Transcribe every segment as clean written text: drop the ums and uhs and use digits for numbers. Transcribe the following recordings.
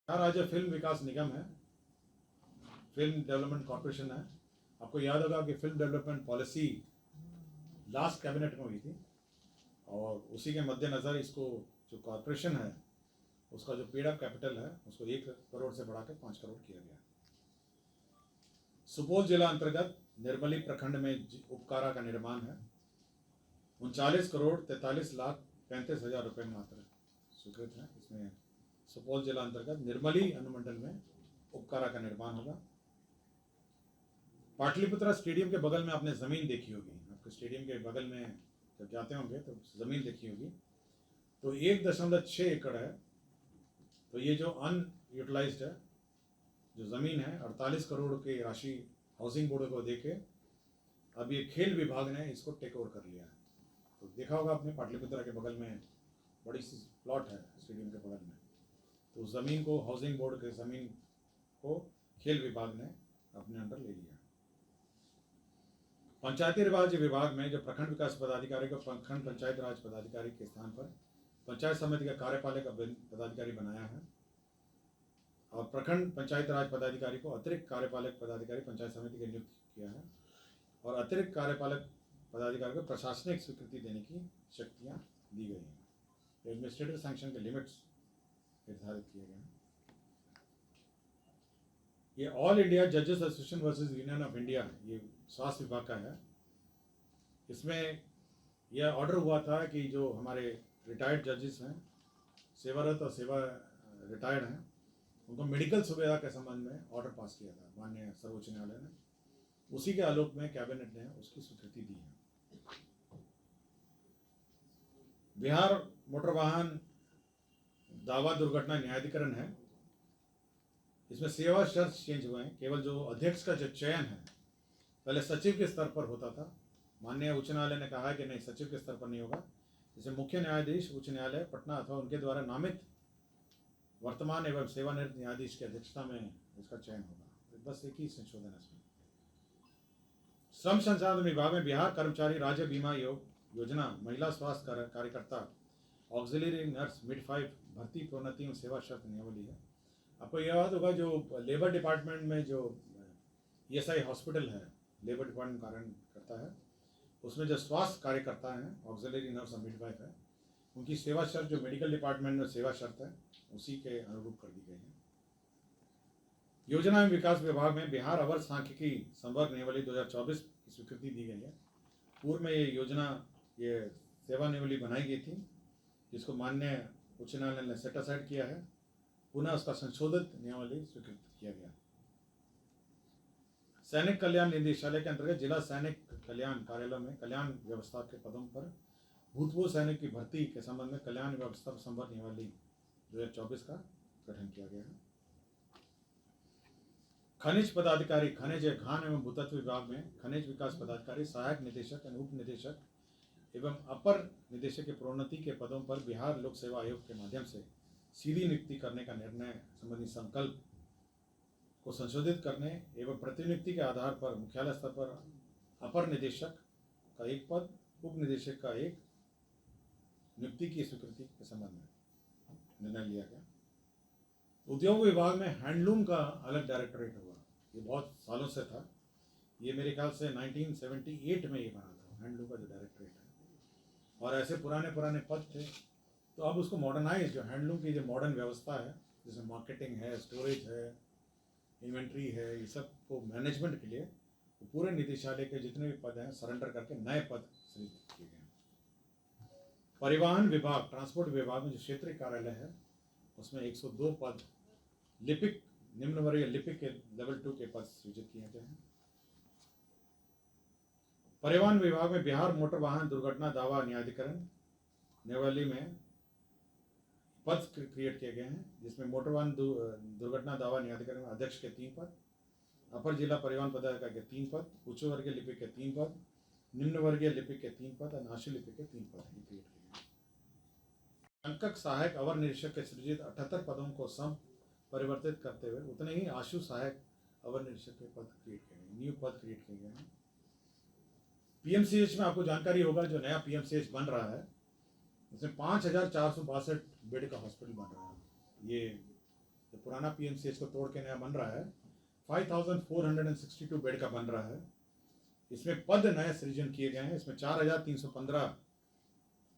बिहार राज्य फिल्म विकास निगम है, film development corporation है। आपको याद होगा कि film development policy last cabinet में हुई थी और उसी के मद्देनज़र इसको जो कॉरपोरेशन है उसका जो पेड अप कैपिटल है उसको 1 करोड़ से बढ़ाकर 5 करोड़ किया गया। सुपौल जिला अंतर्गत निर्मली प्रखंड में उपकारा का निर्माण है। 39 करोड़ 43 लाख 35 हजार रुपये मात्र स्वीकृत है। इसमें सुपौल जिला अंतर्गत निर्मली अनुमंडल में उपकारा का निर्माण होगा। पाटलिपुत्रा स्टेडियम के बगल में आपने ज़मीन देखी होगी, आपके स्टेडियम के बगल में जब जाते होंगे तो ज़मीन देखी होगी, तो 1.6 एकड़ है। तो ये जो अनयूटिलाइज्ड है जो ज़मीन है 48 करोड़ की राशि हाउसिंग बोर्ड को देके अब ये खेल विभाग ने इसको टेक ओवर कर लिया है। तो देखा होगा आपने पाटलिपुत्रा के बगल में बड़ी सी प्लॉट है स्टेडियम के बगल में, तो उस ज़मीन को हाउसिंग बोर्ड के ज़मीन को खेल विभाग ने अपने अंडर ले लिया। पंचायती राज विभाग में जो प्रखंड विकास पदाधिकारी को प्रखंड पंचायत राज पदाधिकारी के स्थान पर पंचायत समिति का कार्यपालक पदाधिकारी बनाया है और प्रखंड पंचायत राज पदाधिकारी को अतिरिक्त कार्यपालक पदाधिकारी पंचायत समिति के नियुक्त किया है और अतिरिक्त कार्यपालक पदाधिकारी को प्रशासनिक स्वीकृति देने की शक्तियां दी गई हैं। एडमिनिस्ट्रेटिव सैंक्शन के लिमिट्स निर्धारित किए गए हैं। ये ऑल इंडिया जजेस association versus union of India, ये स्वास्थ्य विभाग का है। इसमें यह ऑर्डर हुआ था कि जो हमारे रिटायर्ड जजेस हैं, सेवारत और सेवा रिटायर्ड हैं, उनको मेडिकल सुविधा के संबंध में ऑर्डर पास किया था माननीय सर्वोच्च न्यायालय ने। उसी के आलोक में कैबिनेट ने उसकी स्वीकृति दी है। बिहार मोटर वाहन दावा दुर्घटना न्यायाधिकरण है। इसमें सेवा शर्त चेंज हुए हैं। केवल जो अध्यक्ष का जो चयन है पहले सचिव के स्तर पर होता था, माननीय उच्च न्यायालय ने कहा है कि नहीं, सचिव के स्तर पर नहीं होगा। इसे मुख्य न्यायाधीश उच्च न्यायालय पटना अथवा उनके द्वारा नामित वर्तमान एवं सेवानिवृत्त न्यायाधीश की अध्यक्षता में इसका चयन होगा। बस एक ही संशोधन है इसमें। श्रम संसाधन विभाग में बिहार कर्मचारी राज्य बीमा योजना महिला स्वास्थ्य कार्यकर्ता ऑक्सिलरी नर्स मिडवाइफ भर्ती प्रोन्नति एवं सेवा शर्त नियमावली है। आपको याद होगा जो लेबर डिपार्टमेंट में जो ESI हॉस्पिटल है, लेबर डिपार्टमेंट कार्य करता है, उसमें जो स्वास्थ्य कार्यकर्ता हैं ऑक्सिलरी नर्स और मिडवाइफ है, उनकी सेवा शर्त जो मेडिकल डिपार्टमेंट में सेवा शर्त है उसी के अनुरूप कर दी गई है। योजना एवं विकास विभाग में बिहार अवर सांख्यिकी संवर्ग नियमावली 2024 की स्वीकृति दी गई है। पूर्व में ये योजना ये सेवा नियमावली बनाई गई थी जिसको माननीय उच्च न्यायालय ने सेट असाइड किया है। पुनः उसका संशोधित नियमावली स्वीकृत किया गया। सैनिक कल्याण निदेशालय के अंतर्गत जिला सैनिक कल्याण कार्यालय में कल्याण व्यवस्था के पदों पर भूतपूर्व सैनिक की भर्ती के संबंध में कल्याण व्यवस्था संवर्ग नियमावली 2024 का गठन किया गया है। खनिज पदाधिकारी, खनिज खान एवं भूतत्व विभाग में खनिज विकास पदाधिकारी, सहायक निदेशक एवं उप निदेशक एवं अपर निदेशक के प्रोन्नति के पदों पर बिहार लोक सेवा आयोग के माध्यम से सीधी नियुक्ति करने का निर्णय संबंधी संकल्प को संशोधित करने एवं प्रतिनियुक्ति के आधार पर मुख्यालय स्तर पर अपर निदेशक का 1 पद, उप निदेशक का 1 नियुक्ति की स्वीकृति के संबंध में निर्णय लिया गया। उद्योग विभाग में हैंडलूम का अलग डायरेक्टरेट हुआ। ये बहुत सालों से था, ये मेरे ख्याल से 1978 में ये बना था हैंडलूम का जो डायरेक्टरेट है, और ऐसे पुराने पद थे। तो अब उसको मॉडर्नाइज, जो हैंडलूम की जो मॉडर्न व्यवस्था है जिसमें मार्केटिंग है, स्टोरेज है, इन्वेंट्री है, ये सब को मैनेजमेंट के लिए तो पूरे निदेशालय के जितने भी पद हैं सरेंडर करके नए पद सृजित किए गए। परिवहन विभाग, ट्रांसपोर्ट विभाग में जो क्षेत्रीय कार्यालय है उसमें 102 पद लिपिक, निम्न वर्गीय लिपिक के लेवल 2 के पद सृजित किए गए हैं। परिवहन विभाग में बिहार मोटर वाहन दुर्घटना दावा न्यायाधिकरण नियमावली में पद क्रिएट किए गए हैं, जिसमें मोटर वाहन दुर्घटना दावा न्यायाधिकरण में अध्यक्ष के 3 पद, अपर जिला परिवहन पदाधिकारी के 3 पद, उच्च वर्गीय लिपिक के 3 पद, निम्न वर्गीय लिपिक के 3 पद और नाशी लिपिक के 3 पद क्रिएट किए गए। अंकक सहायक अवर निरीक्षक के सृजित 78 पदों को सम परिवर्तित करते हुए उतने ही आशु सहायक अवर निरीक्षक के पद क्रिएट किए गए, न्यू पद क्रिएट किए गए हैं। PMCH में आपको जानकारी होगा जो नया PMCH बन रहा है उसमें 5462 बेड का हॉस्पिटल बन रहा है। ये जो पुराना PMCH को तोड़ के नया बन रहा है 5462 बेड का बन रहा है। इसमें पद नए सृजन किए गए हैं। इसमें 4315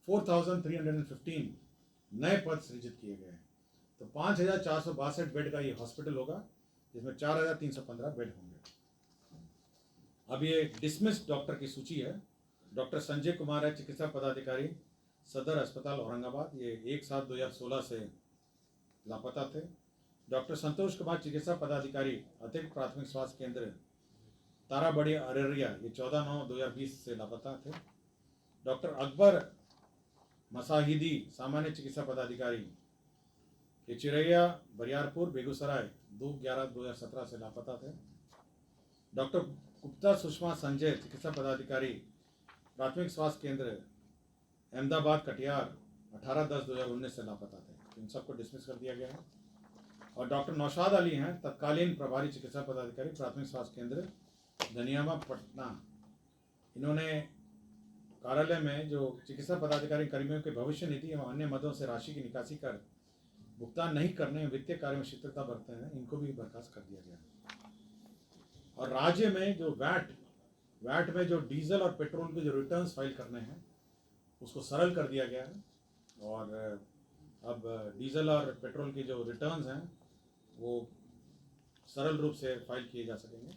4315 नए पद सृजित किए गए हैं। तो 5462 बेड का ये हॉस्पिटल होगा, जिसमें 4315 बेड होंगे। अब ये डिसमिस डॉक्टर की सूची है। डॉक्टर संजय कुमार है, चिकित्सा पदाधिकारी, सदर अस्पताल औरंगाबाद। ये 1/7/2016 से लापता थे। डॉक्टर संतोष कुमार, चिकित्सा पदाधिकारी, अतिरिक्त प्राथमिक स्वास्थ्य केंद्र ताराबड़ी अररिया, ये 14/9/2020 से लापता थे। डॉक्टर अकबर मसाहिदी, सामान्य चिकित्सा पदाधिकारी, ये चिरैया बरियारपुर बेगूसराय, 2/11/2017 से लापता थे। डॉक्टर गुप्ता सुषमा संजय, चिकित्सा पदाधिकारी, प्राथमिक स्वास्थ्य केंद्र अहमदाबाद कटिहार, 18/10/2019 से लापता थे। इन सबको डिसमिस कर दिया गया है। और डॉक्टर नौशाद अली हैं, तत्कालीन प्रभारी चिकित्सा पदाधिकारी, प्राथमिक स्वास्थ्य केंद्र धनियामा पटना। इन्होंने कार्यालय में जो चिकित्सा पदाधिकारी कर्मियों के भविष्य निधि एवं अन्य मदों से राशि की निकासी कर भुगतान नहीं करने में वित्तीय कार्य में शिथिलता बरतते हैं, इनको भी बर्खास्त कर दिया गया। और राज्य में जो वैट में जो डीजल और पेट्रोल के जो रिटर्न्स फाइल करने हैं उसको सरल कर दिया गया है। और अब डीजल और पेट्रोल के जो रिटर्न्स हैं वो सरल रूप से फाइल किए जा सकेंगे।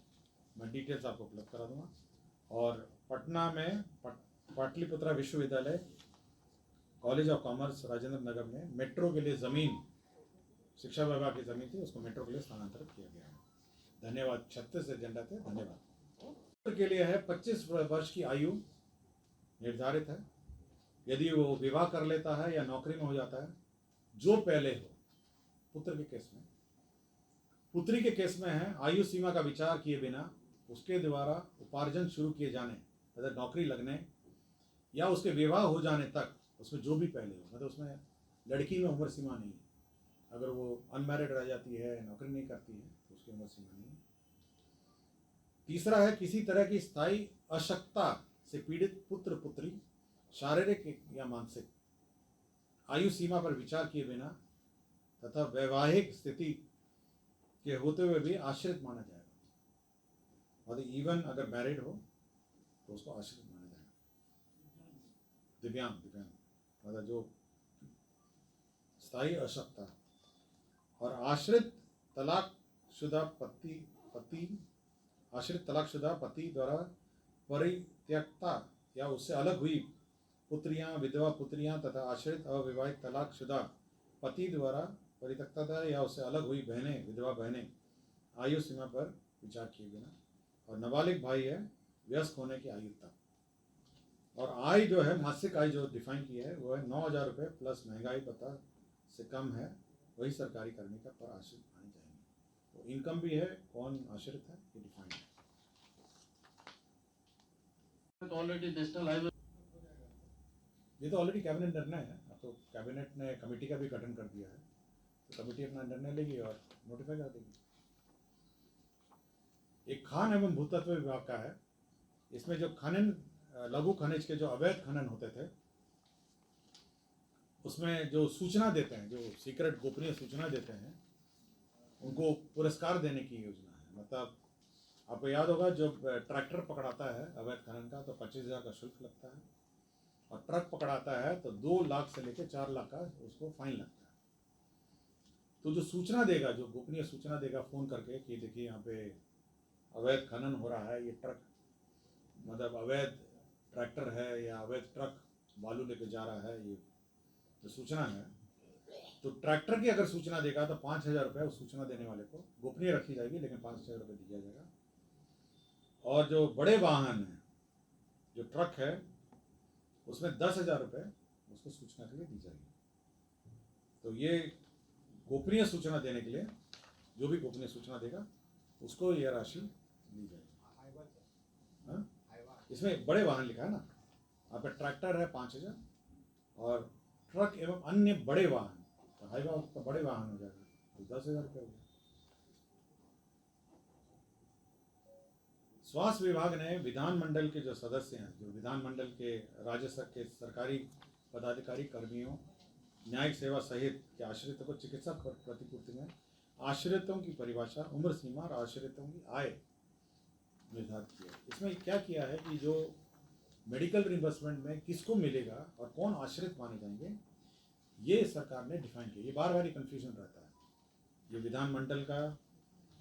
मैं डिटेल्स आपको उपलब्ध करा दूंगा। और पटना में पाटलिपुत्रा विश्वविद्यालय college of commerce Rajendra Nagar में मेट्रो के लिए ज़मीन, शिक्षा विभाग की ज़मीन थी, उसको मेट्रो के लिए स्थानांतरित किया गया है। धन्यवाद। 36 एजेंडा थे। धन्यवाद। के लिए है 25 वर्ष की आयु निर्धारित है। यदि वो विवाह कर लेता है या नौकरी में हो जाता है, जो पहले हो। पुत्र के केस में, पुत्री के केस में है आयु सीमा का विचार किए बिना उसके द्वारा उपार्जन शुरू किए जाने, मतलब नौकरी लगने या उसके विवाह हो जाने तक, उसमें जो भी पहले हो, मतलब उसमें लड़की में उम्र सीमा नहीं है। अगर वो अनमैरिड रह जाती है, नौकरी नहीं करती है, तो उसकी उम्र सीमा नहीं है। तीसरा है किसी तरह की स्थायी अशक्तता से पीड़ित पुत्र पुत्री, शारीरिक या मानसिक, आयु सीमा पर विचार किए बिना तथा वैवाहिक स्थिति के होते हुए भी आश्रित माना जाएगा। और इवन अगर मैरिड हो तो उसको आश्रित माना जाएगा। दिव्यांग मतलब जो स्थायी अशक्तता और आश्रित तलाकशुदा पति द्वारा परित्यक्ता या उससे अलग हुई पुत्रियां, विधवा पुत्रियां तथा आश्रित अविवाहित तलाकशुदा पति द्वारा परित्यक्ता या उससे अलग हुई बहनें, विधवा बहनें, आयु सीमा पर विचार किए बिना। और नाबालिग भाई है व्यस्क होने की आयु तक। और आय जो है, मासिक आय जो डिफाइन की है वो है 9,000 रुपये प्लस महंगाई भत्ता से कम है, वही सरकारी कर्मी का पर आश्रित माने जाएंगे। तो इनकम भी है, कौन आश्रित है, ये डिफाइन है। ऑलरेडी नेशनल हाईवे, ये तो ऑलरेडी कैबिनेट निर्णय है। अब तो कैबिनेट ने कमेटी का भी गठन कर दिया है, तो कमेटी अपना निर्णय लेगी और नोटिफाई कर देगी। एक खान एवं भूतत्व विभाग का है। इसमें जो खनन, लघु खनिज के जो अवैध खनन होते थे, उसमें जो सूचना देते हैं, जो सीक्रेट गोपनीय सूचना देते हैं, उनको पुरस्कार देने की योजना है। मतलब आपको याद होगा, जब ट्रैक्टर पकड़ाता है अवैध खनन का तो 25,000 का शुल्क लगता है, और ट्रक पकड़ाता है तो 2 लाख से लेकर 4 लाख का उसको फाइन लगता है। तो जो सूचना देगा, जो गोपनीय सूचना देगा फ़ोन करके कि देखिए यहाँ पे अवैध खनन हो रहा है, ये ट्रक मतलब अवैध ट्रैक्टर है या अवैध ट्रक बालू लेके जा रहा है, ये जो सूचना है, तो ट्रैक्टर की अगर सूचना देगा तो 5,000 रुपये उस सूचना देने वाले को गोपनीय रखी जाएगी, लेकिन 5,000 रुपये दिया जाएगा। और जो बड़े वाहन हैं, जो ट्रक है, उसमें 10,000 रुपये उसको सूचना के लिए दी जाएगी। तो ये गोपनीय सूचना देने के लिए, जो भी गोपनीय सूचना देगा उसको यह राशि दी जाएगी। हाँ, इसमें बड़े वाहन लिखा है ना, आपका ट्रैक्टर है 5,000 और ट्रक एवं अन्य बड़े वाहन, तो हाईवा का बड़े वाहन हो जाएगा, तो 10,000 रुपये हो गया। स्वास्थ्य विभाग ने विधानमंडल के जो सदस्य हैं, जो विधानमंडल के राज्य के सरकारी पदाधिकारी कर्मियों, न्यायिक सेवा सहित के आश्रित को चिकित्सा प्रतिपूर्ति में आश्रितों की परिभाषा, उम्र सीमा और आश्रितों की आय निर्धारित किया। इसमें क्या किया है कि जो मेडिकल रिम्बर्समेंट में किसको मिलेगा और कौन आश्रित माने जाएंगे, ये सरकार ने डिफाइन किया। ये बार बार ही कन्फ्यूजन रहता है। ये विधानमंडल का,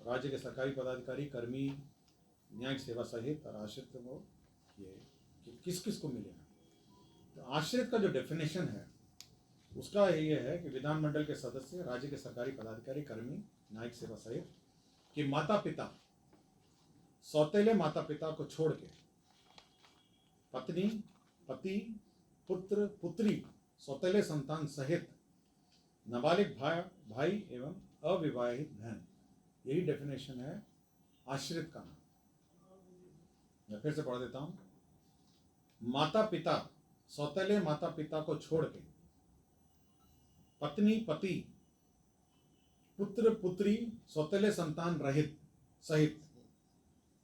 राज्य के सरकारी पदाधिकारी, कर्मी, न्यायिक सेवा सहित और आश्रित को ये किस किस को मिलेगा। तो आश्रित का जो डेफिनेशन है उसका ये है कि विधानमंडल के सदस्य, राज्य के सरकारी पदाधिकारी, कर्मी, न्यायिक सेवा सहित कि माता पिता, सौतेले माता पिता को छोड़ के पत्नी, पति, पुत्र, पुत्री, सौतेले संतान सहित नाबालिग भाई एवं अविवाहित बहन, यही डेफिनेशन है आश्रित का नाम। मैं फिर से पढ़ देता हूं। माता पिता, सौतेले माता पिता को छोड़ के पत्नी, पति, पुत्र, पुत्री, सौतेले संतान रहित सहित,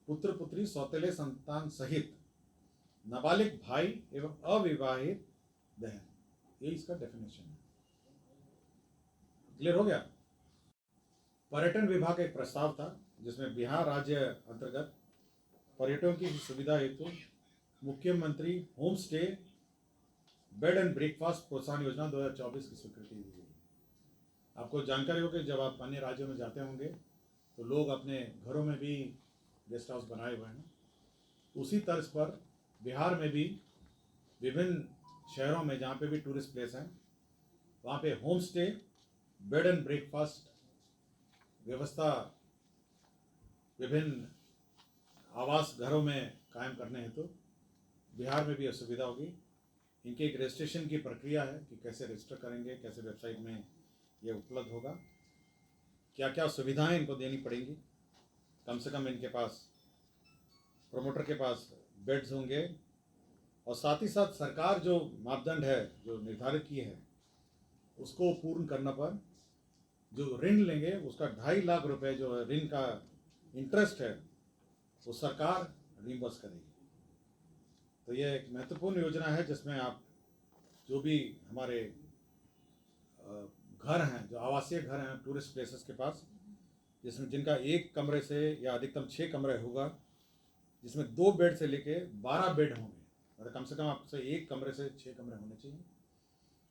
पुत्र, पुत्री, सौतेले संतान सहित नाबालिग भाई एवं अविवाहित बहन, ये इसका डेफिनेशन है। क्लियर हो गया। पर्यटन विभाग का एक प्रस्ताव था जिसमें बिहार राज्य अंतर्गत पर्यटकों की सुविधा हेतु मुख्यमंत्री home stay bed and breakfast प्रोत्साहन योजना 2024 की स्वीकृति दी गई। आपको जानकारी हो कि जब आप अन्य राज्यों में जाते होंगे तो लोग अपने घरों में भी गेस्ट हाउस बनाए हुए हैं। उसी तर्ज पर बिहार में भी विभिन्न शहरों में जहाँ पे भी टूरिस्ट प्लेस हैं वहाँ पे home stay bed and breakfast व्यवस्था विभिन्न आवास घरों में कायम करने हेतु बिहार में भी यह सुविधा होगी। इनके एक रजिस्ट्रेशन की प्रक्रिया है कि कैसे रजिस्टर करेंगे, कैसे वेबसाइट में ये उपलब्ध होगा, क्या क्या सुविधाएं इनको देनी पड़ेंगी। कम से कम इनके पास, प्रोमोटर के पास बेड्स होंगे और साथ ही साथ सरकार जो मापदंड है जो निर्धारित किए हैं उसको पूर्ण करने पर जो ऋण लेंगे उसका 2.5 लाख रुपए जो है ऋण का इंटरेस्ट है वो सरकार रिम्बर्स करेगी। तो ये एक महत्वपूर्ण योजना है जिसमें आप जो भी हमारे घर हैं, जो आवासीय घर हैं टूरिस्ट प्लेसेस के पास, जिसमें जिनका एक कमरे से या अधिकतम 6 कमरे होगा, जिसमें 2 बेड से लेके 12 बेड होंगे, मतलब कम से कम आपसे एक कमरे से 6 कमरे होने चाहिए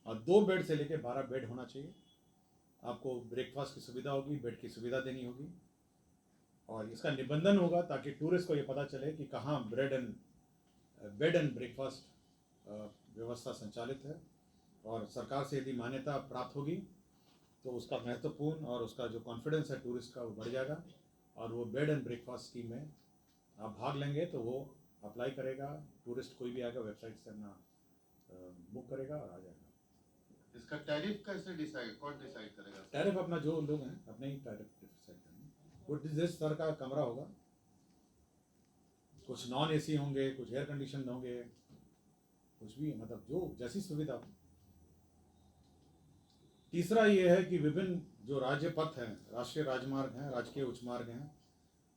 और 2 बेड से लेके 12 बेड होना चाहिए। आपको ब्रेकफास्ट की सुविधा होगी, बेड की सुविधा देनी होगी और इसका निबंधन होगा ताकि टूरिस्ट को ये पता चले कि कहाँ बेड एंड ब्रेकफास्ट व्यवस्था संचालित है और सरकार से यदि मान्यता प्राप्त होगी तो उसका महत्वपूर्ण और उसका जो कॉन्फिडेंस है टूरिस्ट का वो बढ़ जाएगा और वो बेड एंड ब्रेकफास्ट स्कीम में आप भाग लेंगे तो वो अप्लाई करेगा। टूरिस्ट कोई भी आएगा वेबसाइट से अपना बुक करेगा और आ जाएगा। इसका टैरिफ कैसे कौन डिसाइड करेगा? टैरिफ अपना जो लोग हैं अपने ही टैरिफ डिसाइड करेंगे। वो जिस तरह का कमरा होगा, कुछ नॉन एसी होंगे, कुछ एयर कंडीशन होंगे, कुछ भी, मतलब जो जैसी सुविधा हो। तीसरा ये है कि विभिन्न जो राज्य पथ हैं, राष्ट्रीय राजमार्ग हैं, राजकीय उच्च मार्ग हैं,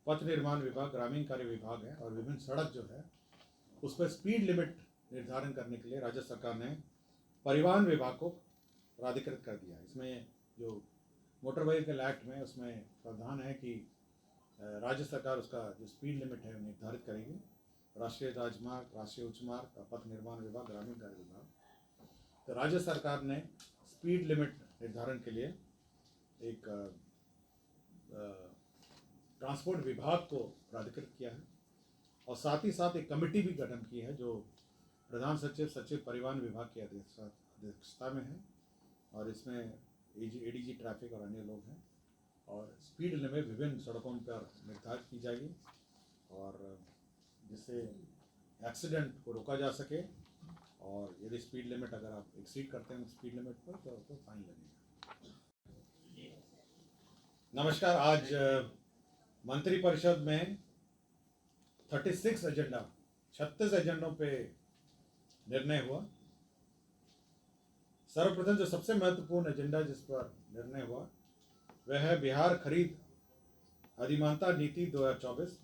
पथ निर्माण विभाग, ग्रामीण कार्य विभाग है और विभिन्न सड़क जो है उस पर स्पीड लिमिट निर्धारण करने के लिए राज्य सरकार ने परिवहन विभाग को प्राधिकृत कर दिया। इसमें जो मोटर व्हीकल एक्ट में उसमें प्रावधान है कि राज्य सरकार उसका जो स्पीड लिमिट है निर्धारित करेगी। राष्ट्रीय राजमार्ग, राष्ट्रीय उच्च मार्ग, पथ निर्माण विभाग, ग्रामीण कार्य विभाग। तो राज्य सरकार ने स्पीड लिमिट निर्धारण के लिए एक ट्रांसपोर्ट विभाग को प्राधिकृत किया है और साथ ही साथ एक कमेटी भी गठन की है जो प्रधान सचिव, सचिव परिवहन विभाग की अध्यक्षता में है और इसमें एडीजी ट्रैफिक और अन्य लोग हैं और स्पीड लिमिट विभिन्न सड़कों पर निर्धारित की जाएगी और जिससे एक्सीडेंट को रोका जा सके और यदि स्पीड लिमिट अगर आप एक्सीड करते हैं स्पीड लिमिट पर तो फाइन लगेगा। नमस्कार। आज मंत्रिपरिषद में 36 एजेंडों पे निर्णय हुआ। सर्वप्रथम जो सबसे महत्वपूर्ण एजेंडा जिस पर निर्णय हुआ वह है बिहार खरीद अधिमानता नीति 2024,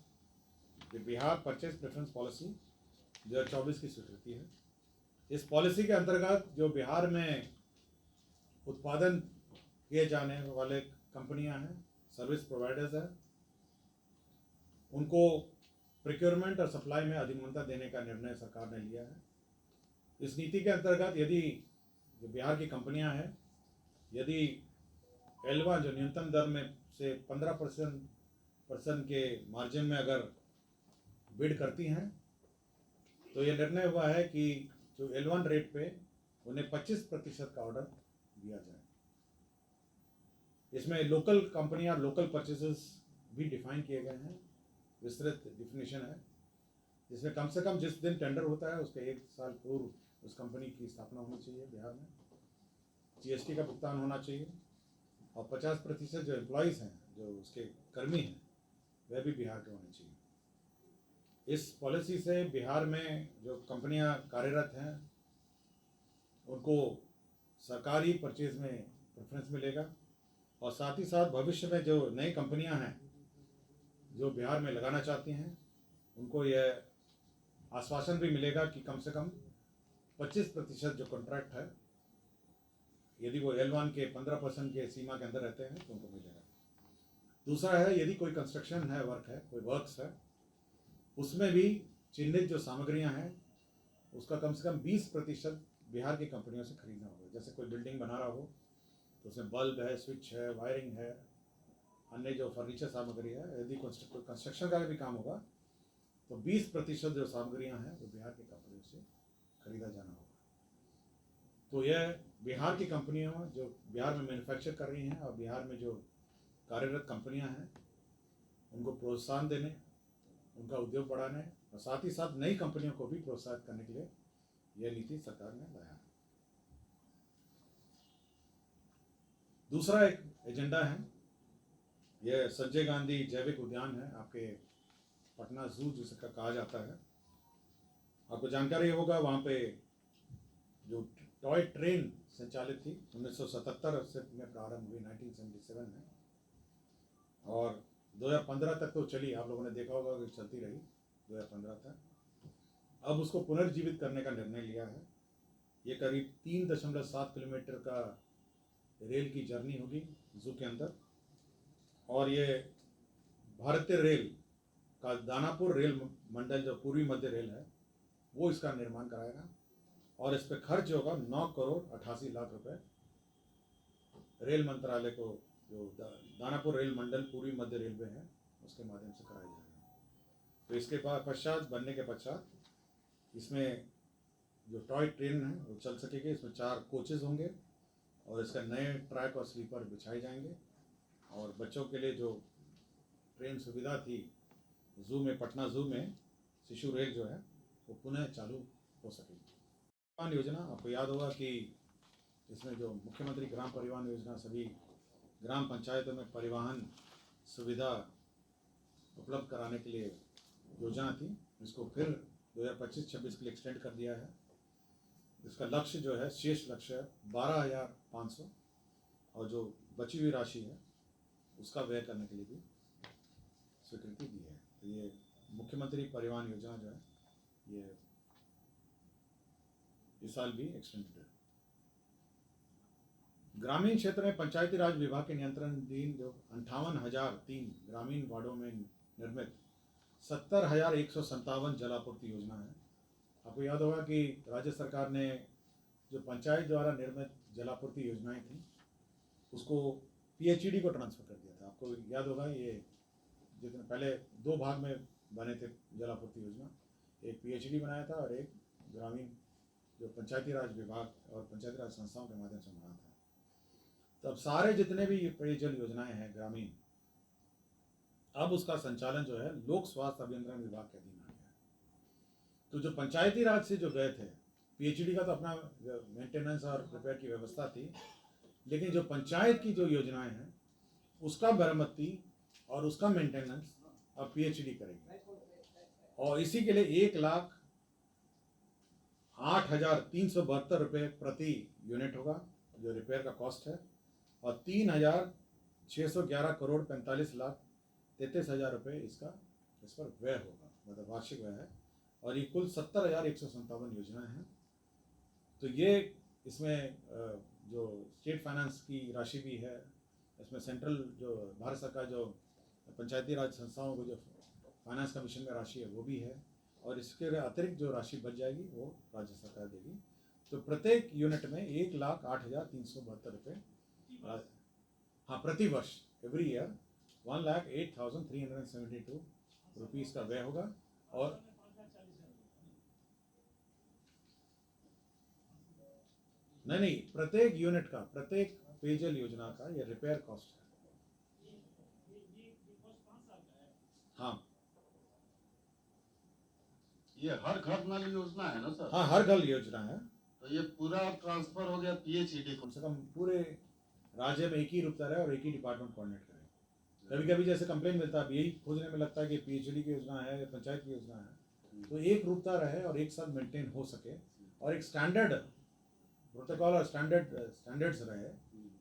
बिहार परचेज प्रेफरेंस पॉलिसी 2024 की स्वीकृति है। इस पॉलिसी के अंतर्गत जो बिहार में उत्पादन किए जाने वाले कंपनियां हैं सर्विस प्रोवाइडर्स हैं उनको प्रिक्योरमेंट और सप्लाई में अधिमानता देने का निर्णय सरकार ने लिया है। इस नीति के अंतर्गत यदि जो बिहार की कंपनियां हैं यदि L1 जो न्यूनतम दर में से 15% के मार्जिन में अगर बिड करती हैं तो ये निर्णय हुआ है कि जो L1 रेट पे उन्हें 25% का ऑर्डर दिया जाए। इसमें लोकल कंपनियां लोकल परचेसेस भी डिफाइन किए गए हैं, विस्तृत डिफिनेशन है, जिसमें कम से कम जिस दिन टेंडर होता है उसके 1 साल पूर्व उस कंपनी की स्थापना होनी चाहिए बिहार में, GST का भुगतान होना चाहिए और 50% जो एम्प्लॉयज़ हैं जो उसके कर्मी हैं वह भी बिहार के होने चाहिए। इस पॉलिसी से बिहार में जो कंपनियां कार्यरत हैं उनको सरकारी परचेज में प्रेफरेंस मिलेगा और साथ ही साथ भविष्य में जो नई कंपनियां हैं जो बिहार में लगाना चाहती हैं उनको यह आश्वासन भी मिलेगा कि कम से कम 25% जो कॉन्ट्रैक्ट है यदि वो L1 के 15% के सीमा के अंदर रहते हैं तो उनको मिलेगा। दूसरा है यदि कोई कंस्ट्रक्शन है, वर्क है, कोई वर्क्स है, उसमें भी चिन्हित जो सामग्रियां हैं उसका कम से कम 20% बिहार की कंपनियों से खरीदना होगा। जैसे कोई बिल्डिंग बना रहा हो तो उसमें बल्ब है, स्विच है, वायरिंग है, अन्य जो फर्नीचर सामग्री है, यदि कंस्ट्रक्शन का भी काम होगा तो 20% जो सामग्रियां हैं वो बिहार की कंपनियों से खरीदा जाना होगा। तो यह बिहार की कंपनियां जो बिहार में मैन्युफैक्चर कर रही हैं और बिहार में जो कार्यरत कंपनियां हैं उनको प्रोत्साहन देने, उनका उद्योग बढ़ाने और साथ ही साथ नई कंपनियों को भी प्रोत्साहित करने के लिए यह नीति सरकार ने लाया है। दूसरा एक एजेंडा है, यह संजय गांधी जैविक उद्यान है, आपके पटना जू जिसका कहा जाता है। आपको जानकारी होगा वहाँ पे जो टॉय ट्रेन संचालित थी 1977 से में प्रारंभ हुई 1977 में और 2015 तक तो चली, आप लोगों ने देखा होगा कि चलती रही 2015 तक। अब उसको पुनर्जीवित करने का निर्णय लिया है। ये करीब 3.7 किलोमीटर का रेल की जर्नी होगी जू के अंदर और ये भारतीय रेल का दानापुर रेल मंडल जो पूर्वी मध्य रेल है वो इसका निर्माण कराएगा और इस पर खर्च होगा 9 करोड़ 88 लाख रुपए। रेल मंत्रालय को जो दानापुर रेल मंडल पूर्वी मध्य रेलवे है उसके माध्यम से कराया जाएगा। तो इसके पश्चात बनने के पश्चात इसमें जो टॉय ट्रेन है वो चल सकेगी। इसमें 4 कोचेज़ होंगे और इसका नए ट्रैक और स्लीपर बिछाए जाएंगे और बच्चों के लिए जो ट्रेन सुविधा थी जू में, पटना जू में शिशु रेल जो है वो पुनः चालू हो सकेगी। परिवहन योजना, आपको याद होगा कि इसमें जो मुख्यमंत्री ग्राम परिवहन योजना सभी ग्राम पंचायतों में परिवहन सुविधा उपलब्ध कराने के लिए योजना थी, इसको फिर 2025-26 के लिए एक्सटेंड कर दिया है। इसका लक्ष्य जो है, शेष लक्ष्य है 12,500 और जो बची हुई राशि है उसका व्यय करने के लिए भी स्वीकृति दी है। तो ये मुख्यमंत्री परिवहन योजना जो है ये इस साल भी एक्सटेंडेड है। ग्रामीण क्षेत्र में पंचायती राज विभाग के नियंत्रणाधीन जो 58,003 ग्रामीण वार्डों में निर्मित 70,157 जलापूर्ति योजना है। आपको याद होगा कि राज्य सरकार ने जो पंचायत द्वारा निर्मित जलापूर्ति योजनाएं थी उसको PHED को ट्रांसफ़र कर दिया था। आपको याद होगा ये जितने पहले 2 भाग में बने थे जलापूर्ति योजना, एक PHED बनाया था और एक ग्रामीण जो पंचायती राज विभाग और पंचायती राज संस्थाओं के माध्यम से बना था। तो अब सारे जितने भी पेयजल योजनाएं हैं ग्रामीण, अब उसका संचालन जो है लोक स्वास्थ्य अभियंत्रण विभाग के अधीन आ गया है। तो जो पंचायती राज से जो गए थे, PHED का तो अपना मेंटेनेंस और रिपेयर की व्यवस्था थी, लेकिन जो पंचायत की जो योजनाएं हैं उसका मरम्मती और उसका मेंटेनेंस अब PHED करेगी और इसी के लिए 1,08,372 रुपये प्रति यूनिट होगा जो रिपेयर का कॉस्ट है और 3,611 करोड़ 45 लाख 33,000 रुपये इस पर व्यय होगा, मतलब वार्षिक व्यय है और ये कुल 70,157 योजनाएं हैं। तो ये इसमें जो स्टेट फाइनेंस की राशि भी है इसमें सेंट्रल जो भारत सरकार जो पंचायती राज संस्थाओं को जो फाइनेंस कमीशन में राशि है वो भी है, और इसके अतिरिक्त जो राशि बच जाएगी वो राज्य सरकार देगी। तो प्रत्येक यूनिट में 1,08,372 रुपये, हाँ प्रति वर्ष, एवरी ईयर 1,08,372 रुपीज़ का व्यय होगा। और नहीं, प्रत्येक यूनिट का, प्रत्येक पेयजल योजना का ये रिपेयर कॉस्ट है। हाँ ये हर घर नल योजना है ना सर? हाँ, हर घर योजना है। तो ये पूरा ट्रांसफर हो गया पीएचईडी को। कम से कम पूरे राज्य में एक ही रुकता रहे और एक ही डिपार्टमेंट कोऑर्डिनेट करे। कभी कभी जैसे कंप्लेन मिलता है, यही खोजने में लगता है कि पीएचडी की योजना है, पंचायत की योजना है, तो एक रूपता रहे और एक साथ मेंटेन हो सके और एक स्टैंडर्ड प्रोटोकॉल और स्टैंडर्ड्स रहे,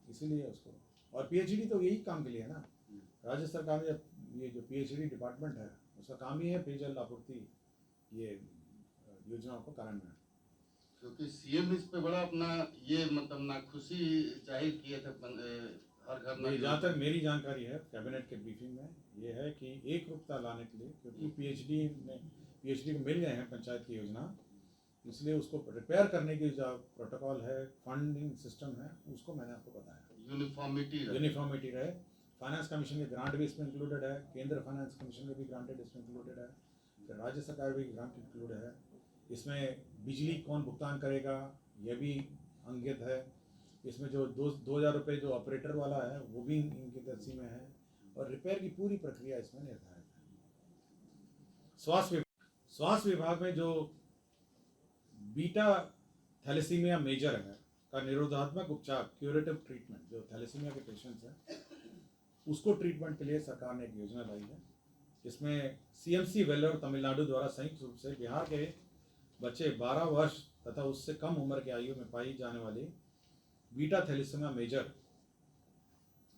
इसीलिए उसको। और पीएचडी तो यही काम के लिए है ना, राज्य सरकार में ये जो पीएचडी डिपार्टमेंट है उसका काम ही है पेयजल आपूर्ति ये योजनाओं को कार्यान्वयन। क्योंकि सीएम इस पे बड़ा अपना ये मतलब नाखुशी जाहिर किए थे हर घर नल। जहाँ तक मेरी जानकारी है कैबिनेट के ब्रीफिंग में ये है कि एक रूपता लाने के लिए, क्योंकि पीएचडी को मिल गए हैं पंचायत की योजना, इसलिए उसको रिपेयर करने की जो प्रोटोकॉल है, फंडिंग सिस्टम है, उसको मैंने आपको बताया। यूनिफॉर्मिटी रहे। फाइनेंस कमीशन के ग्रांट भी इसमें इंक्लूडेड है, केंद्र फाइनेंस कमीशन के भी ग्रांटेड इसमें इंक्लूडेड है, फिर राज्य सरकार भी ग्रांट इंक्लूडेड है। इसमें बिजली कौन भुगतान करेगा यह भी अंकित है। इसमें जो 2,000 रुपये जो ऑपरेटर वाला है वो भी इनकी दर्सी में है, और रिपेयर की पूरी प्रक्रिया इसमें निर्धारित है। स्वास्थ्य विभाग में जो बीटा थैलेसीमिया मेजर है का निरोधात्मक उपचार, क्यूरेटिव ट्रीटमेंट, जो थैलेसीमिया के पेशेंट्स हैं उसको ट्रीटमेंट के लिए सरकार ने एक योजना लाई है। इसमें सीएमसी वेल्लोर तमिलनाडु द्वारा संयुक्त रूप से बिहार के बच्चे 12 वर्ष तथा उससे कम उम्र की आयु में पाई जाने वाली बीटा थैलेसीमिया मेजर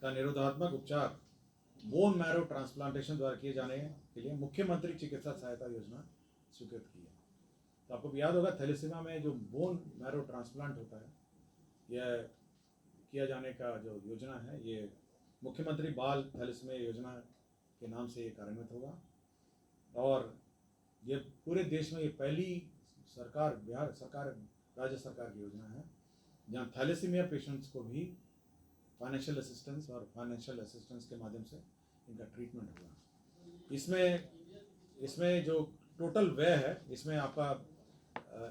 का निरोधात्मक उपचार बोन मैरो ट्रांसप्लांटेशन द्वारा किए जाने के लिए मुख्यमंत्री चिकित्सा सहायता योजना स्वीकृत की है। तो आपको याद होगा थैलेसीमिया में जो बोन मैरो ट्रांसप्लांट होता है, यह किया जाने का जो योजना है ये मुख्यमंत्री बाल थैलेसीमिया योजना के नाम से ये कार्यान्वित होगा, और ये पूरे देश में ये पहली सरकार, बिहार सरकार, राज्य सरकार की योजना है जहाँ थैलेसीमिया पेशेंट्स को भी फाइनेंशियल असिस्टेंस के माध्यम से इनका ट्रीटमेंट होगा। इसमें जो टोटल व्यय है, इसमें आपका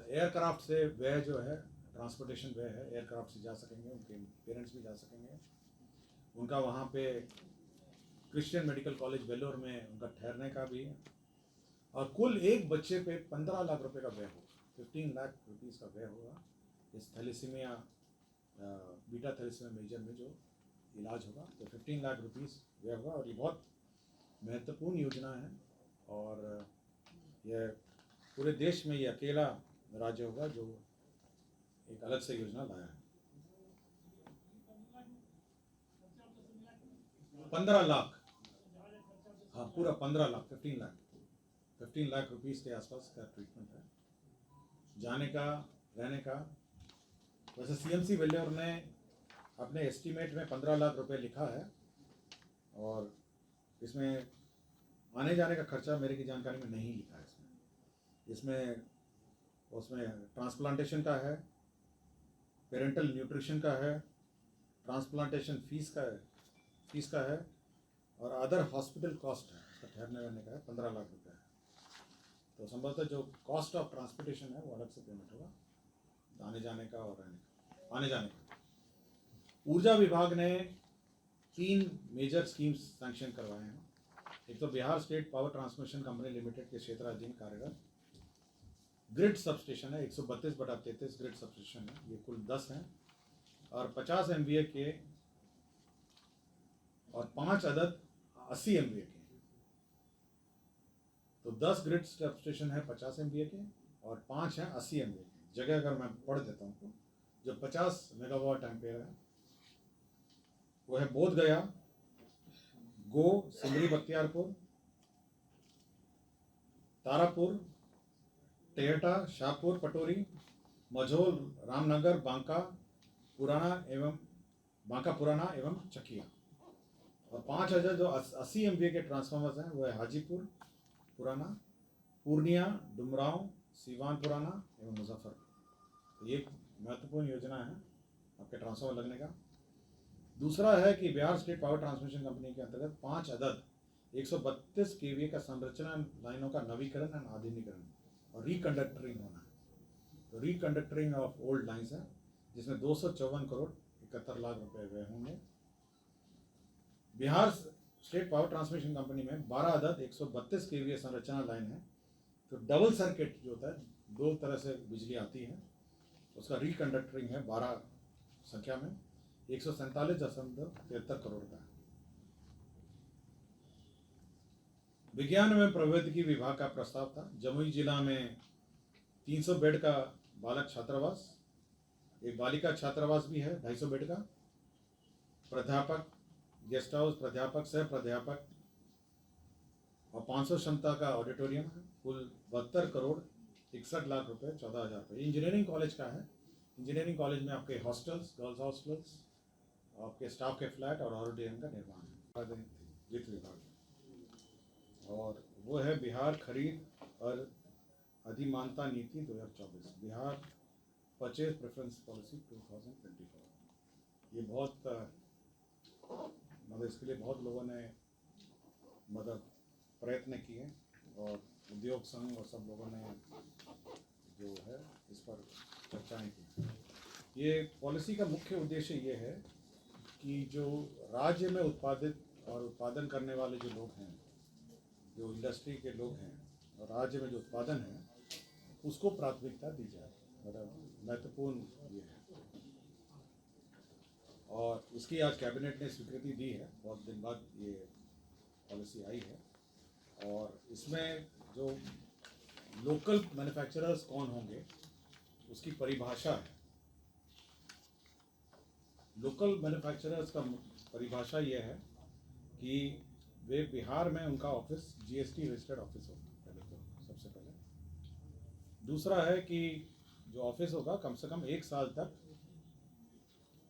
एयरक्राफ्ट से व्यय जो है, ट्रांसपोर्टेशन व्यय है, एयरक्राफ्ट से जा सकेंगे, उनके पेरेंट्स भी जा सकेंगे, उनका वहाँ पे क्रिश्चियन मेडिकल कॉलेज वेल्लोर में उनका ठहरने का भी है, और कुल एक बच्चे पे 15 लाख रुपए का व्यय होगा, 15 लाख रुपीज़ का व्यय होगा इस थैलेसीमिया बीटा थैलेसीमिया मेजर में जो इलाज होगा। तो 15 लाख रुपीज़ व्यय होगा, और ये बहुत महत्वपूर्ण योजना है, और यह पूरे देश में ये अकेला राज्य होगा जो एक अलग से योजना लाया है। 15 लाख, हाँ पूरा 15 लाख, 15 लाख रुपीज़ के आसपास का ट्रीटमेंट है, जाने का, रहने का। वैसे सीएमसी वेल्लोर ने अपने एस्टीमेट में 15 लाख रुपए लिखा है, और इसमें आने जाने का खर्चा मेरे की जानकारी में नहीं लिखा है। इसमें उसमें ट्रांसप्लांटेशन का है, पेरेंटल न्यूट्रिशन का है, ट्रांसप्लांटेशन फीस का है, और अदर हॉस्पिटल कॉस्ट है, उसका ठहरने रहने का है, 15 लाख रुपए है। तो संभवतः जो कॉस्ट ऑफ ट्रांसपोर्टेशन है वो अलग से पेमेंट होगा, आने जाने का और रहने का, आने जाने का। ऊर्जा विभाग ने 3 मेजर स्कीम्स सैंक्शन करवाए हैं। एक तो Bihar state power transmission company limited के क्षेत्राधीन कार्यरत ग्रिड सबस्टेशन है, 132/33 ग्रिड सबस्टेशन है, ये कुल 10 हैं, और 50 MVA के, और 5 अदद 80 MVA के। तो 10 ग्रिड सबस्टेशन है 50 MVA के, और 5 हैं 80 MVA के। जगह अगर मैं पढ़ देता हूँ, जो 50 मेगावाट एम्पेयर है वो है बोध गया, गो, सिमरी बख्तियारपुर, तारापुर, टेहटा, शाहपुर पटोरी, मझोल, रामनगर, बांका पुराना एवं चकिया। और 5,000 जो 80 MVA के ट्रांसफार्मर्स हैं वो है हाजीपुर पुराना, पूर्णिया, डुमरांव, सीवान पुराना एवं मुजफ्फरपुर। तो ये महत्वपूर्ण योजना है आपके ट्रांसफार्मर लगने का। दूसरा है कि Bihar state power transmission company के अंतर्गत 5 अदद 132 KVA का संरचना लाइनों का नवीकरण एंड आधुनिकीकरण और रिकंडक्टरिंग होना है। तो रिकंडक्टरिंग ऑफ ओल्ड लाइन्स है, जिसमें 254 करोड़ 71 लाख रुपए व्यय होंगे। Bihar state power transmission company में 12 अदद 132 KVA संरचना लाइन है। तो डबल सर्किट जो होता है, 2 तरह से बिजली आती है, उसका रिकंडक्टरिंग है 12 संख्या में 147.73 करोड़ का। विज्ञान एवं प्रौद्योगिकी विभाग का प्रस्ताव था। जमुई जिला में 300 बेड का बालक छात्रावास, एक बालिका छात्रावास भी है 250 बेड का, प्राध्यापक गेस्ट हाउस, प्राध्यापक सह प्राध्यापक और 500 क्षमता का ऑडिटोरियम है। कुल 72 करोड़ 61 लाख रुपए 14,000 रुपये। इंजीनियरिंग कॉलेज का है। इंजीनियरिंग कॉलेज में आपके हॉस्टल्स, गर्ल्स हॉस्टल्स, आपके स्टाफ के फ्लैट और ऑडिटोरियम का निर्माण है वित्त विभाग में। और वो है बिहार खरीद और अधिमानता नीति 2024, बिहार परचेज प्रेफरेंस पॉलिसी 2024। ये बहुत मतलब इसके लिए बहुत लोगों ने मतलब प्रयत्न किए और उद्योग संघ और सब लोगों ने जो है इस पर चर्चाएं की। ये पॉलिसी का मुख्य उद्देश्य ये है कि जो राज्य में उत्पादित और उत्पादन करने वाले जो लोग हैं, जो इंडस्ट्री के लोग हैं, और राज्य में जो उत्पादन है उसको प्राथमिकता दी जाए, मतलब महत्वपूर्ण ये है। और इसकी आज कैबिनेट ने स्वीकृति दी है, बहुत दिन बाद ये पॉलिसी आई है। और इसमें जो लोकल मैन्युफैक्चरर्स कौन होंगे उसकी परिभाषा है। लोकल मैन्युफैक्चरर्स का परिभाषा ये है कि वे बिहार में उनका ऑफिस GST रजिस्टर्ड ऑफिस होगा, पहले तो सबसे पहले। दूसरा है कि जो ऑफिस होगा कम से कम 1 साल तक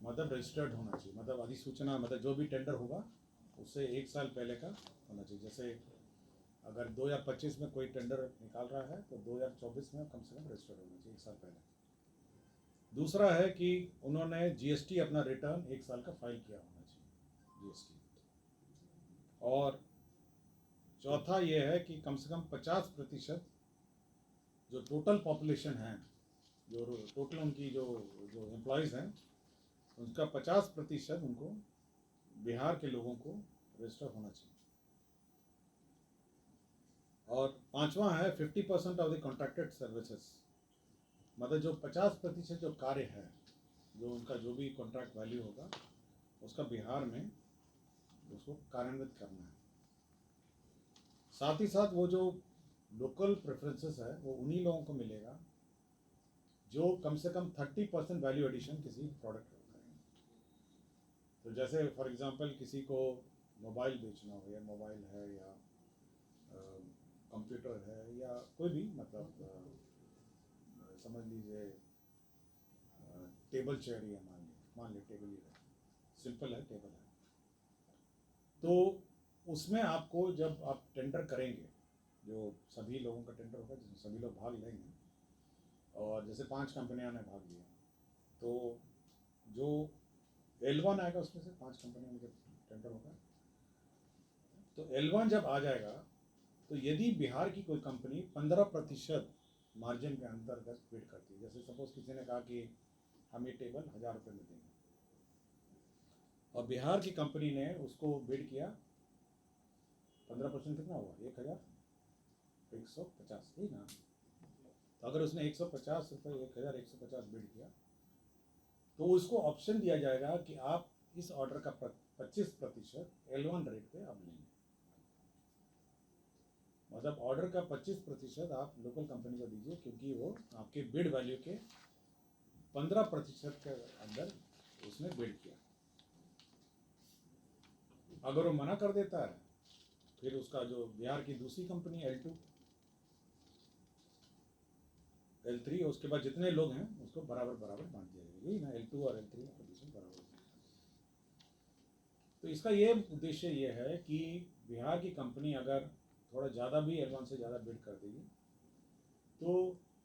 मतलब रजिस्टर्ड होना चाहिए, मतलब अधिसूचना, मतलब जो भी टेंडर होगा उससे 1 साल पहले का होना चाहिए। जैसे अगर 2025 में कोई टेंडर निकाल रहा है तो 2024 में कम से कम रजिस्टर्ड होना चाहिए 1 साल पहले। दूसरा है कि उन्होंने GST अपना रिटर्न 1 साल का फाइल किया होना चाहिए GST। और चौथा ये है कि कम से कम 50% जो टोटल पॉपुलेशन है, जो टोटल उनकी जो एम्प्लॉयज़ हैं उनका 50% उनको बिहार के लोगों को रजिस्टर होना चाहिए। और पांचवा है 50% ऑफ द कॉन्ट्रैक्टेड सर्विसेज, मतलब जो 50% जो कार्य है, जो उनका जो भी कॉन्ट्रैक्ट वैल्यू होगा उसका बिहार में उसको कार्यान्वित करना है। साथ ही साथ वो जो लोकल प्रेफरेंसेस है वो उन्हीं लोगों को मिलेगा जो कम से कम 30% वैल्यू एडिशन किसी प्रोडक्ट को करें। तो जैसे फॉर एग्जांपल किसी को मोबाइल बेचना हो, या मोबाइल है या कंप्यूटर है या कोई भी, मतलब समझ लीजिए टेबल चेयर ही है, मान लीजिए टेबल ही है, सिंपल है, टेबल है। तो उसमें आपको जब आप टेंडर करेंगे, जो सभी लोगों का टेंडर होगा जिसमें सभी लोग भाग लेंगे, और जैसे 5 कंपनियां ने भाग लिया तो जो L1 आएगा उसमें से 5 कंपनियों में जब टेंडर होगा तो L1 जब आ जाएगा तो यदि बिहार की कोई कंपनी 15% मार्जिन के अंतर्गत बिड करती है, जैसे सपोज किसी ने कहा कि हम ये टेबल 1000 रुपये में देंगे और बिहार की कंपनी ने उसको बिड किया, 15% कितना हुआ, 1,150 ही ना। तो अगर उसने 150 रुपये 1,150 बिड किया तो उसको ऑप्शन दिया जाएगा कि आप इस ऑर्डर का 25% L1 रेट पे आप लेंगे, मतलब ऑर्डर का 25% आप लोकल कंपनी को दीजिए, क्योंकि वो आपके बिड वैल्यू के 15% के अंदर उसने बिड किया। अगर वो मना कर देता है फिर उसका जो बिहार की दूसरी कंपनी L2 L3, उसके बाद जितने लोग हैं उसको बराबर बराबर बांट दिया जाएगा, यही ना, L2 और L3 का पोजीशन बराबर। तो इसका ये उद्देश्य ये है कि बिहार की कंपनी अगर थोड़ा ज़्यादा भी L1 से ज़्यादा बिड कर देगी तो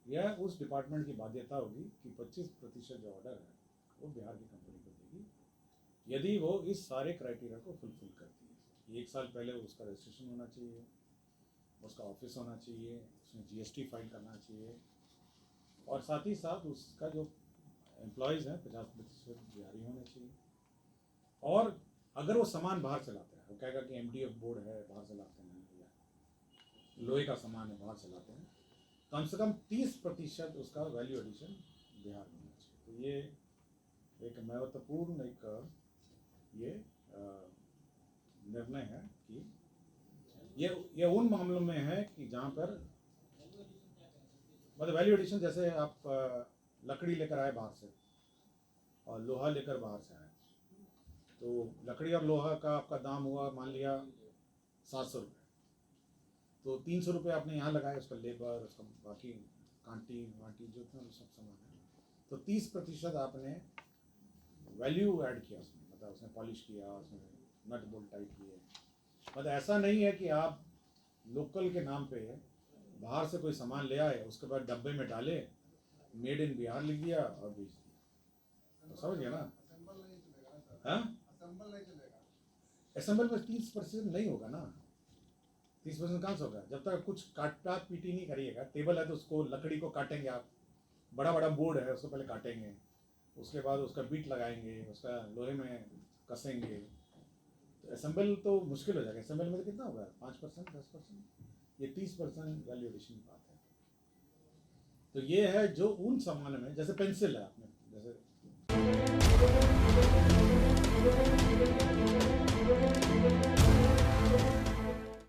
यह उस डिपार्टमेंट की बाध्यता होगी कि 25% जो ऑर्डर है वो बिहार की कंपनी को देगी यदि वो इस सारे क्राइटेरिया को फुलफिल करती है। 1 साल पहले उसका रजिस्ट्रेशन होना चाहिए, उसका ऑफिस होना चाहिए, उसमें GST फाइल करना चाहिए और साथ ही साथ उसका जो एम्प्लॉयज़ हैं 50% बिहारी होने चाहिए। और अगर वो सामान बाहर से लाते हैं, वो कहेगा कि MDF बोर्ड है बाहर से लाते हैं या लोहे का सामान है बाहर से लाते हैं, कम से कम 30% उसका वैल्यू एडिशन बिहार में होना चाहिए। तो ये एक महत्वपूर्ण ये निर्णय है कि ये उन मामलों में है कि जहाँ पर मतलब वैल्यू एडिशन, जैसे आप लकड़ी लेकर आए बाहर से और लोहा लेकर बाहर से आए, तो लकड़ी और लोहा का आपका दाम हुआ मान लिया 700 रुपये, तो 300 रुपये आपने यहाँ लगाए, उसका लेबर, उसका बाकी कांटी वांटी जो था सब सामान है, तो 30% आपने वैल्यू ऐड किया उसमें, मतलब उसने पॉलिश किया, उसमें नट बोल्ट टाइट किए। मतलब ऐसा नहीं है कि आप लोकल के नाम पे बाहर से कोई सामान ले आए, उसके बाद डब्बे में डाले, मेड इन बिहार लिख दिया और बेच दिया, तो समझ गया ना? हाँ, असेंबल में 30% नहीं होगा ना, 30% कहाँ से होगा? जब तक कुछ काटा पीटी नहीं करिएगा। टेबल है तो उसको लकड़ी को काटेंगे आप, बड़ा बड़ा बोर्ड है उसको पहले काटेंगे, उसके बाद उसका बीट लगाएंगे, उसका लोहे में कसेंगे, तो असेंबल तो मुश्किल हो जाएगा। असेंबल में तो कितना होगा? 5%, 10%, ये 30% वैल्यू एडिशन की बात है। तो ये है जो उन सामान में, जैसे पेंसिल है, आपने जैसे